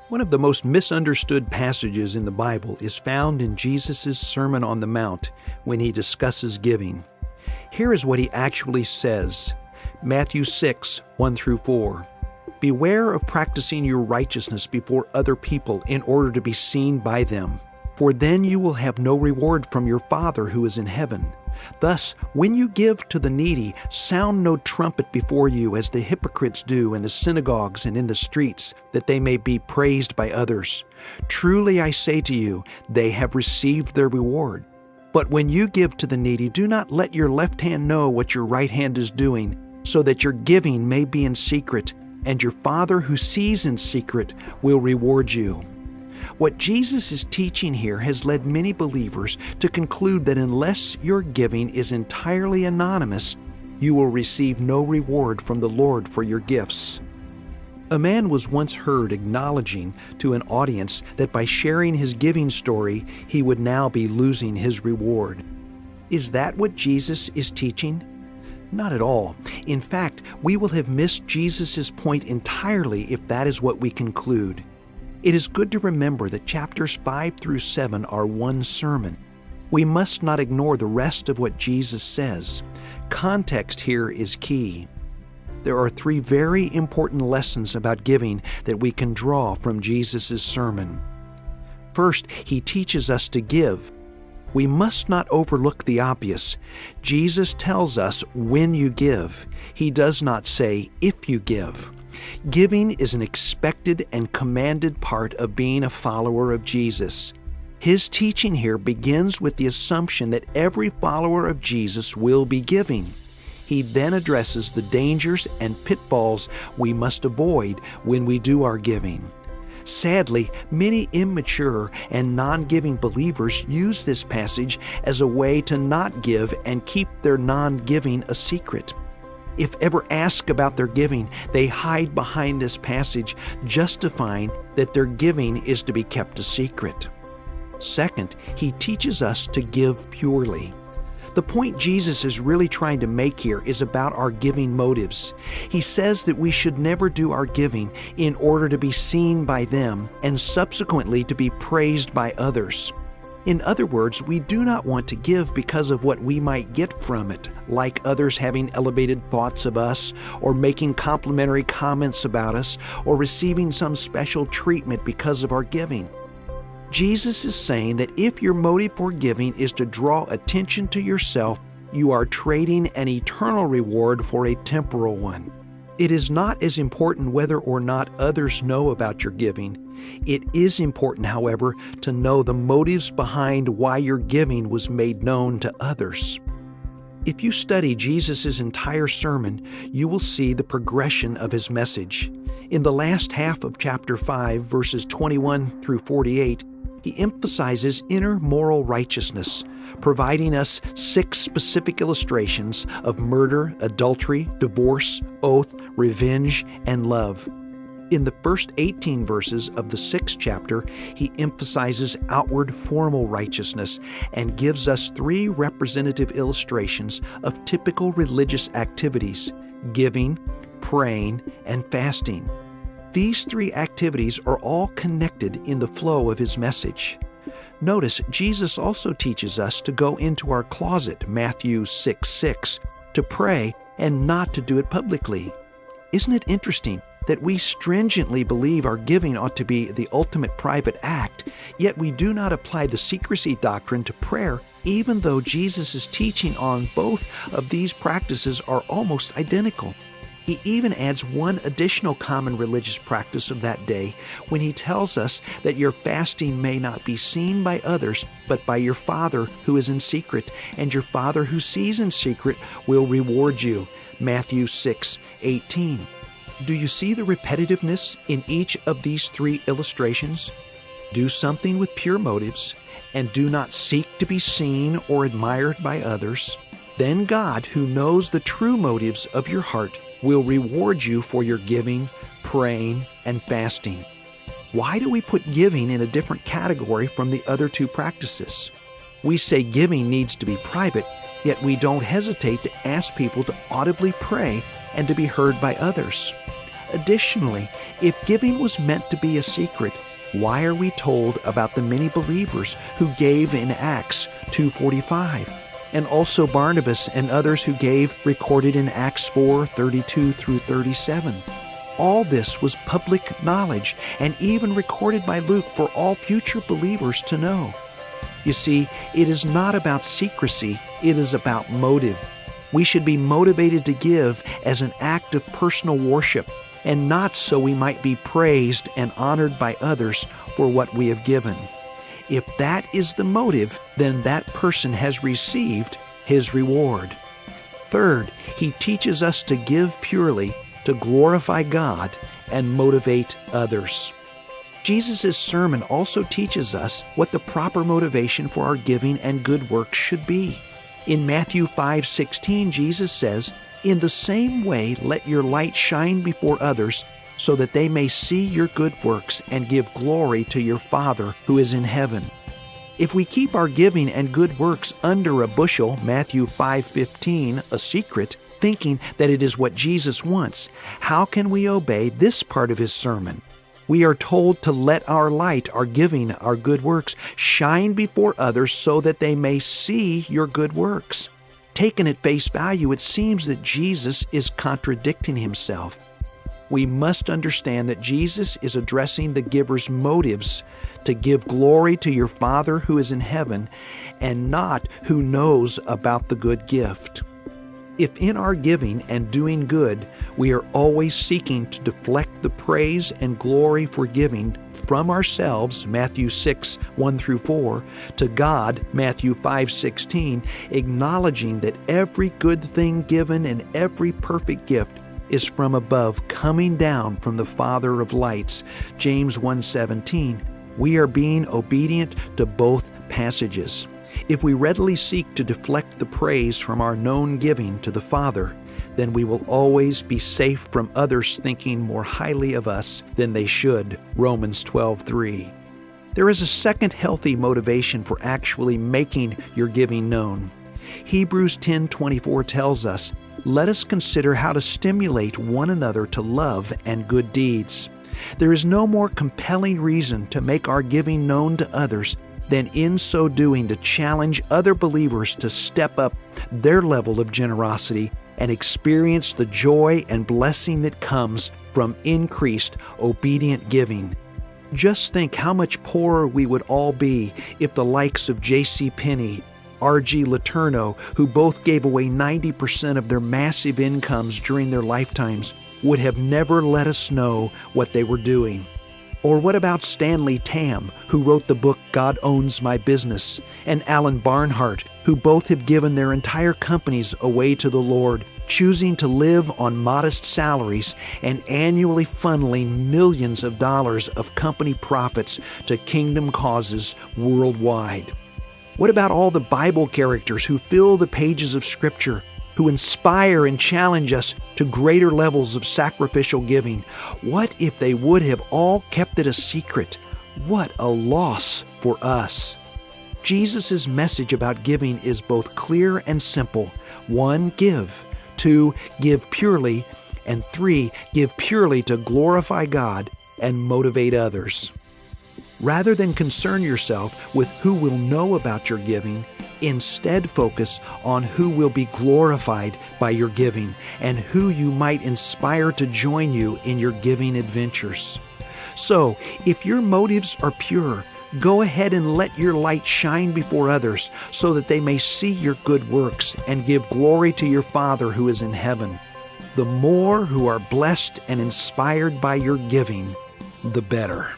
One of the most misunderstood passages in the Bible is found in Jesus' Sermon on the Mount when he discusses giving. Here is what he actually says. Matthew 6, 1-4. Beware of practicing your righteousness before other people in order to be seen by them, for then you will have no reward from your Father who is in heaven. Thus, when you give to the needy, sound no trumpet before you as the hypocrites do in the synagogues and in the streets, that they may be praised by others. Truly I say to you, they have received their reward. But when you give to the needy, do not let your left hand know what your right hand is doing, so that your giving may be in secret, and your Father who sees in secret will reward you. What Jesus is teaching here has led many believers to conclude that unless your giving is entirely anonymous, you will receive no reward from the Lord for your gifts. A man was once heard acknowledging to an audience that by sharing his giving story, he would now be losing his reward. Is that what Jesus is teaching? Not at all. In fact, we will have missed Jesus' point entirely if that is what we conclude. It is good to remember that chapters 5-7 are one sermon. We must not ignore the rest of what Jesus says. Context here is key. There are 3 very important lessons about giving that we can draw from Jesus' sermon. First, he teaches us to give. We must not overlook the obvious. Jesus tells us when you give. He does not say if you give. Giving is an expected and commanded part of being a follower of Jesus. His teaching here begins with the assumption that every follower of Jesus will be giving. He then addresses the dangers and pitfalls we must avoid when we do our giving. Sadly, many immature and non-giving believers use this passage as a way to not give and keep their non-giving a secret. If ever asked about their giving, they hide behind this passage, justifying that their giving is to be kept a secret. Second, he teaches us to give purely. The point Jesus is really trying to make here is about our giving motives. He says that we should never do our giving in order to be seen by them and subsequently to be praised by others. In other words, we do not want to give because of what we might get from it, like others having elevated thoughts of us, or making complimentary comments about us, or receiving some special treatment because of our giving. Jesus is saying that if your motive for giving is to draw attention to yourself, you are trading an eternal reward for a temporal one. It is not as important whether or not others know about your giving. It is important, however, to know the motives behind why your giving was made known to others. If you study Jesus' entire sermon, you will see the progression of his message. In the last half of chapter 5, verses 21-48, he emphasizes inner moral righteousness, providing us 6 specific illustrations of murder, adultery, divorce, oath, revenge, and love. In the first 18 verses of the 6th chapter, he emphasizes outward formal righteousness and gives us 3 representative illustrations of typical religious activities: giving, praying, and fasting. These 3 activities are all connected in the flow of his message. Notice, Jesus also teaches us to go into our closet, Matthew 6:6, to pray and not to do it publicly. Isn't it interesting that we stringently believe our giving ought to be the ultimate private act, yet we do not apply the secrecy doctrine to prayer, even though Jesus' teaching on both of these practices are almost identical? He even adds one additional common religious practice of that day when he tells us that your fasting may not be seen by others, but by your Father who is in secret, and your Father who sees in secret will reward you. Matthew 6:18. Do you see the repetitiveness in each of these 3 illustrations? Do something with pure motives, and do not seek to be seen or admired by others. Then God, who knows the true motives of your heart, will reward you for your giving, praying, and fasting. Why do we put giving in a different category from the other 2 practices? We say giving needs to be private, yet we don't hesitate to ask people to audibly pray and to be heard by others. Additionally, if giving was meant to be a secret, why are we told about the many believers who gave in Acts 2:45, and also Barnabas and others who gave recorded in Acts 4:32 through 37? All this was public knowledge and even recorded by Luke for all future believers to know. You see, it is not about secrecy, it is about motive. We should be motivated to give as an act of personal worship, and not so we might be praised and honored by others for what we have given. If that is the motive, then that person has received his reward. Third, he teaches us to give purely, to glorify God and motivate others. Jesus' sermon also teaches us what the proper motivation for our giving and good works should be. In Matthew 5:16, Jesus says, "In the same way, let your light shine before others, so that they may see your good works and give glory to your Father who is in heaven." If we keep our giving and good works under a bushel, Matthew 5:15, a secret, thinking that it is what Jesus wants, how can we obey this part of his sermon? We are told to let our light, our giving, our good works, shine before others so that they may see your good works. Taken at face value, it seems that Jesus is contradicting himself. We must understand that Jesus is addressing the giver's motives to give glory to your Father who is in heaven, and not who knows about the good gift. If in our giving and doing good, we are always seeking to deflect the praise and glory for giving from ourselves, Matthew 6:1 through 4, to God, Matthew 5:16, acknowledging that every good thing given and every perfect gift is from above, coming down from the Father of lights, James 1:17, we are being obedient to both passages. If we readily seek to deflect the praise from our known giving to the Father, then we will always be safe from others thinking more highly of us than they should, Romans 12:3. There is a second healthy motivation for actually making your giving known. Hebrews 10:24 tells us, "Let us consider how to stimulate one another to love and good deeds." There is no more compelling reason to make our giving known to others than in so doing to challenge other believers to step up their level of generosity and experience the joy and blessing that comes from increased obedient giving. Just think how much poorer we would all be if the likes of J.C. Penney, R.G. Letourneau, who both gave away 90% of their massive incomes during their lifetimes, would have never let us know what they were doing. Or what about Stanley Tam, who wrote the book God Owns My Business, and Alan Barnhart, who both have given their entire companies away to the Lord, choosing to live on modest salaries and annually funneling millions of dollars of company profits to kingdom causes worldwide? What about all the Bible characters who fill the pages of Scripture, who inspire and challenge us to greater levels of sacrificial giving? What if they would have all kept it a secret? What a loss for us. Jesus' message about giving is both clear and simple. 1, give. 2, give purely. And 3, give purely to glorify God and motivate others. Rather than concern yourself with who will know about your giving, instead focus on who will be glorified by your giving and who you might inspire to join you in your giving adventures. So, if your motives are pure, go ahead and let your light shine before others so that they may see your good works and give glory to your Father who is in heaven. The more who are blessed and inspired by your giving, the better.